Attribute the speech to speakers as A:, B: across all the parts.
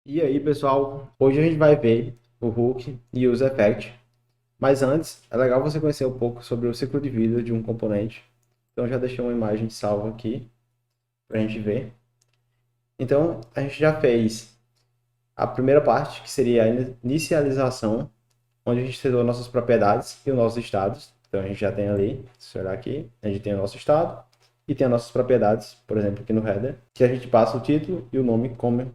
A: E aí, pessoal, hoje a gente vai ver o hook e os effects. Mas antes, é legal você conhecer um pouco sobre o ciclo de vida de um componente. Então, já deixei uma imagem salva aqui para a gente ver. Então, a gente já fez a primeira parte, que seria a inicialização, onde a gente setou nossas propriedades e os nossos estados. Então, a gente já tem ali, se olhar aqui, a gente tem o nosso estado e tem as nossas propriedades, por exemplo, aqui no header, que a gente passa o título e o nome como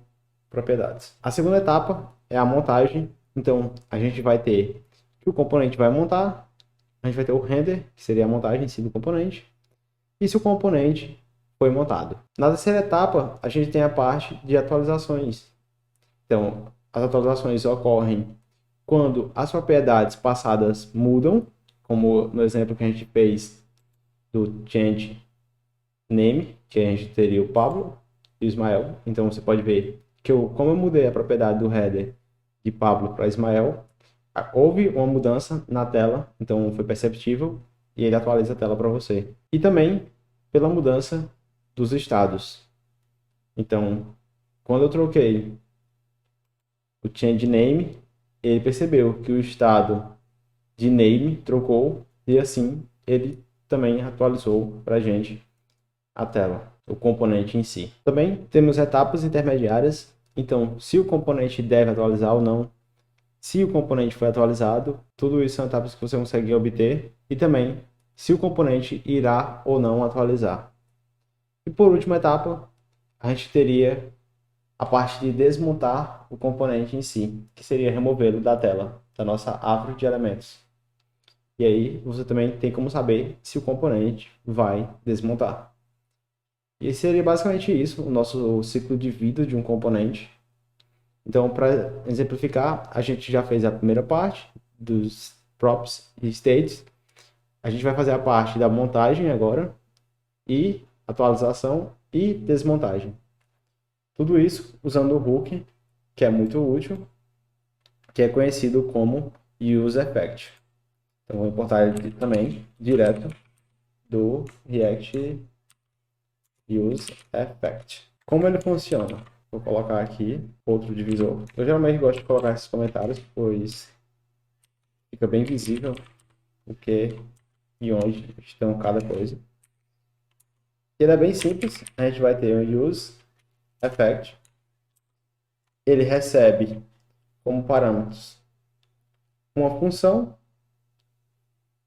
A: propriedades. A segunda etapa é a montagem. Então, a gente vai ter que o componente vai montar, a gente vai ter o render, que seria a montagem em si do componente, e se o componente foi montado. Na terceira etapa, a gente tem a parte de atualizações. Então, as atualizações ocorrem quando as propriedades passadas mudam, como no exemplo que a gente fez do change name, que a gente teria o Pablo e o Ismael. Então você pode ver que como eu mudei a propriedade do header de Pablo para Ismael, houve uma mudança na tela, então foi perceptível e ele atualiza a tela para você. E também pela mudança dos estados. Então, quando eu troquei o change name, ele percebeu que o estado de name trocou e assim ele também atualizou para a gente a tela, o componente em si. Também temos etapas intermediárias, então se o componente deve atualizar ou não, se o componente foi atualizado, tudo isso são etapas que você consegue obter e também se o componente irá ou não atualizar. E por última etapa, a gente teria a parte de desmontar o componente em si, que seria removê-lo da tela, da nossa árvore de elementos. E aí você também tem como saber se o componente vai desmontar. E seria basicamente isso, o nosso ciclo de vida de um componente. Então, para exemplificar, a gente já fez a primeira parte dos props e states. A gente vai fazer a parte da montagem agora, e atualização e desmontagem. Tudo isso usando o hook, que é muito útil, que é conhecido como use effect. Então, vou importar ele também direto do React use effect. Como ele funciona? Vou colocar aqui outro divisor. Eu geralmente gosto de colocar esses comentários, pois fica bem visível o que e onde estão cada coisa. Ele é bem simples. A gente vai ter um use effect. Ele recebe como parâmetros uma função.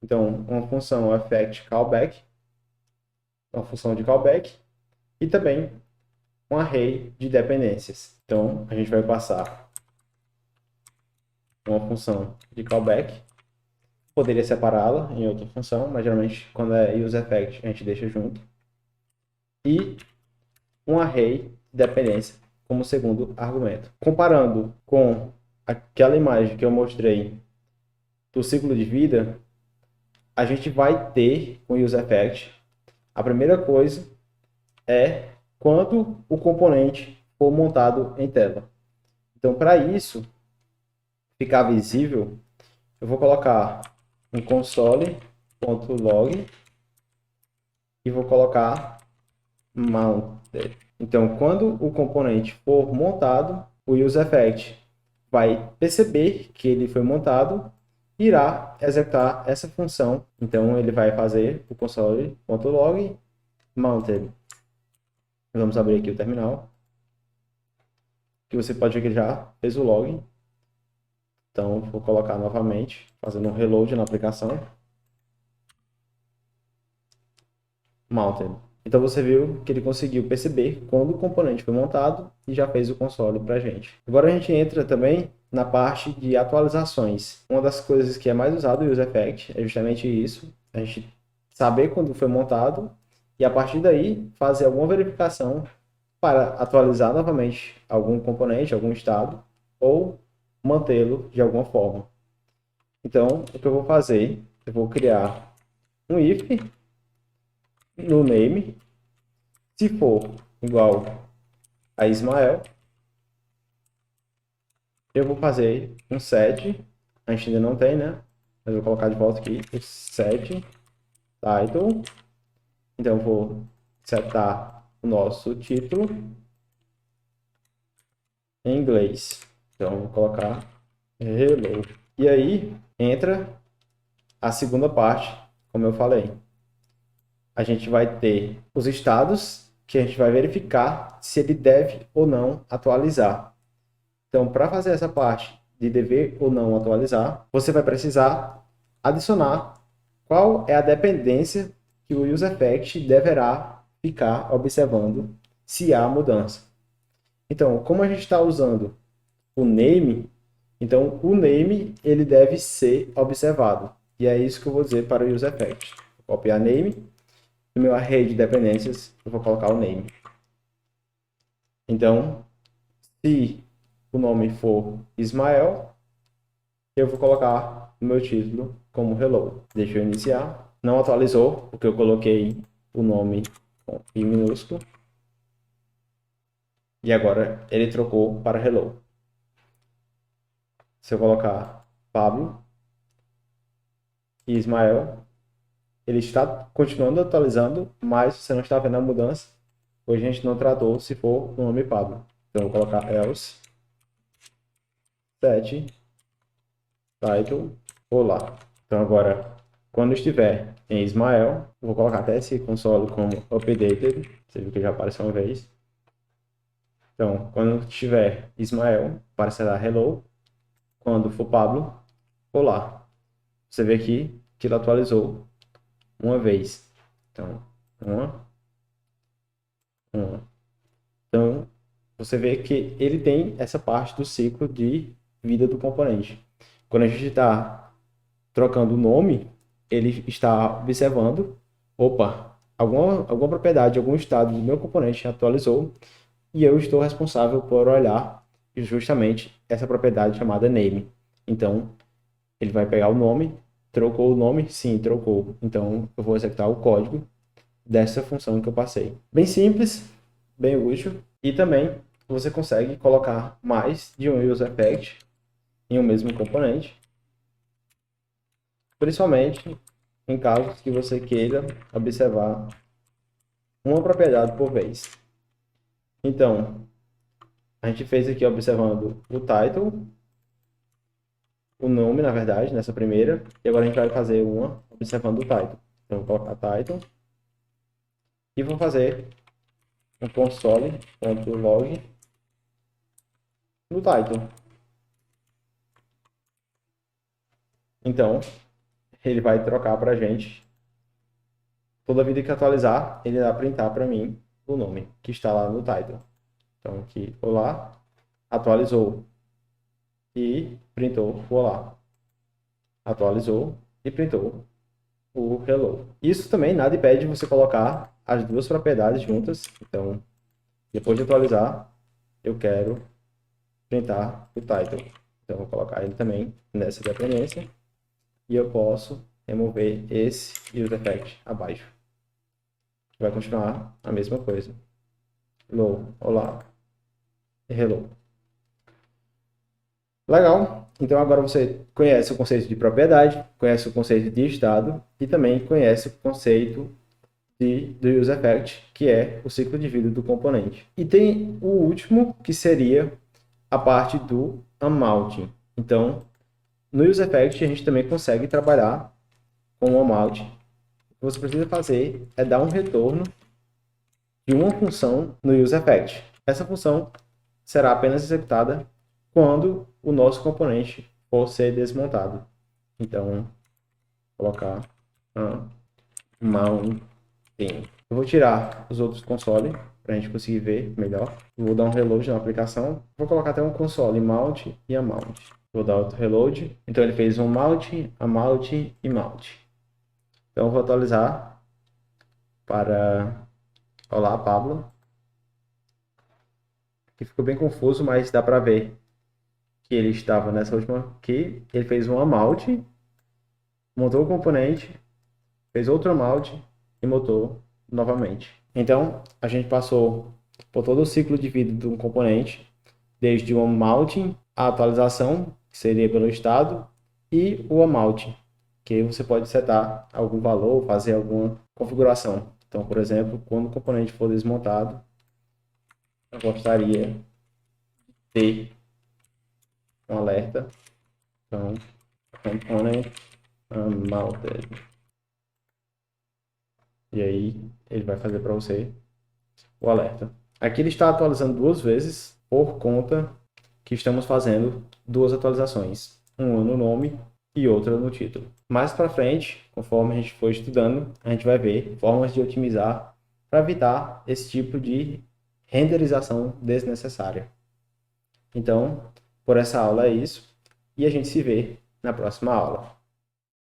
A: Então, uma função effect callback, uma função de callback, e também um array de dependências. Então, a gente vai passar uma função de callback. Poderia separá-la em outra função, mas geralmente quando é use effect a gente deixa junto. E um array de dependência como segundo argumento. Comparando com aquela imagem que eu mostrei do ciclo de vida, a gente vai ter com use effect. A primeira coisa é quando o componente for montado em tela. Então, para isso ficar visível, eu vou colocar um console.log e vou colocar mounted. Então, quando o componente for montado, o useEffect vai perceber que ele foi montado e irá executar essa função. Então, ele vai fazer o console.log mounted. Vamos abrir aqui o terminal, que você pode ver que ele já fez o log. Então, vou colocar novamente, fazendo um reload na aplicação. Mounted. Então você viu que ele conseguiu perceber quando o componente foi montado e já fez o console para a gente. Agora a gente entra também na parte de atualizações. Uma das coisas que é mais usado no UseEffect é justamente isso, a gente saber quando foi montado e a partir daí fazer alguma verificação para atualizar novamente algum componente, algum estado ou mantê-lo de alguma forma. Então, o que eu vou fazer, eu vou criar um if no name. Se for igual a Ismael, eu vou fazer um set. A gente ainda não tem, né? Mas eu vou colocar de volta aqui o set title. Então, eu vou setar o nosso título. em inglês. Então, vou colocar hello. E aí, entra a segunda parte, como eu falei. A gente vai ter os estados que a gente vai verificar se ele deve ou não atualizar. Então, para fazer essa parte de dever ou não atualizar, você vai precisar adicionar qual é a dependência que o useEffect deverá ficar observando se há mudança. Então, como a gente está usando o name, então o name ele deve ser observado. E é isso que eu vou dizer para o useEffect. Vou copiar name, no meu array de dependências eu vou colocar o name. Então, se o nome for Ismael, eu vou colocar no meu título como hello. Deixa eu iniciar. Não atualizou, porque eu coloquei o nome com I minúsculo. E agora ele trocou para hello. Se eu colocar Pablo e Ismael, ele está continuando atualizando, mas você não está vendo a mudança, pois a gente não tratou se for o nome Pablo. Então eu vou colocar else set title olá. Então agora, quando estiver em Ismael, eu vou colocar até esse console como updated. Você viu que já apareceu uma vez. Então, quando estiver Ismael, aparecerá hello. Quando for Pablo, olá. Você vê aqui que ele atualizou uma vez. Então, uma. Então, você vê que ele tem essa parte do ciclo de vida do componente. Quando a gente está trocando o nome, ele está observando, opa, alguma propriedade, algum estado do meu componente atualizou e eu estou responsável por olhar justamente essa propriedade chamada name. Então, ele vai pegar o nome, trocou o nome? Sim, trocou. Então, eu vou executar o código dessa função que eu passei. Bem simples, bem útil. E também você consegue colocar mais de um useEffect em um mesmo componente, principalmente em casos que você queira observar uma propriedade por vez. Então, a gente fez aqui observando o title, o nome, na verdade, nessa primeira, e agora a gente vai fazer uma observando o title. Então, vou colocar title e vou fazer um console.log no title. Então, ele vai trocar para a gente. Toda vida que atualizar, ele vai printar para mim o nome que está lá no title. Então, aqui, olá, atualizou e printou o olá. Atualizou e printou o hello. Isso também nada impede você colocar as duas propriedades juntas. Então, depois de atualizar, eu quero printar o title. Então, vou colocar ele também nessa dependência. E eu posso remover esse useEffect abaixo. Vai continuar a mesma coisa. Hello, olá, hello. Legal. Então agora você conhece o conceito de propriedade, conhece o conceito de estado e também conhece o conceito do useEffect, que é o ciclo de vida do componente. E tem o último, que seria a parte do unmounting. Então, no useEffect a gente também consegue trabalhar com o unmounting. O que você precisa fazer é dar um retorno de uma função no useEffect. Essa função será apenas executada quando o nosso componente for ser desmontado. Então, vou colocar mounting. Eu vou tirar os outros consoles para a gente conseguir ver melhor. Vou dar um reload na aplicação. Vou colocar até um console mount e a mount. Vou dar outro reload. Então ele fez um mount, a mount e mount. Então eu vou atualizar para olá, Pablo. Que ficou bem confuso, mas dá para ver que ele estava nessa última aqui. Ele fez um mount, montou o componente, fez outro mount e montou novamente. Então, a gente passou por todo o ciclo de vida de um componente, desde o unmounting, a atualização, que seria pelo estado, e o unmounting, que você pode setar algum valor, fazer alguma configuração. Então, por exemplo, quando o componente for desmontado, eu gostaria ter um alerta. Então, component unmounted. E aí ele vai fazer para você o alerta. Aqui ele está atualizando 2 vezes por conta que estamos fazendo 2 atualizações, uma no nome e outra no título. Mais para frente, conforme a gente for estudando, a gente vai ver formas de otimizar para evitar esse tipo de renderização desnecessária. Então, por essa aula é isso, e a gente se vê na próxima aula.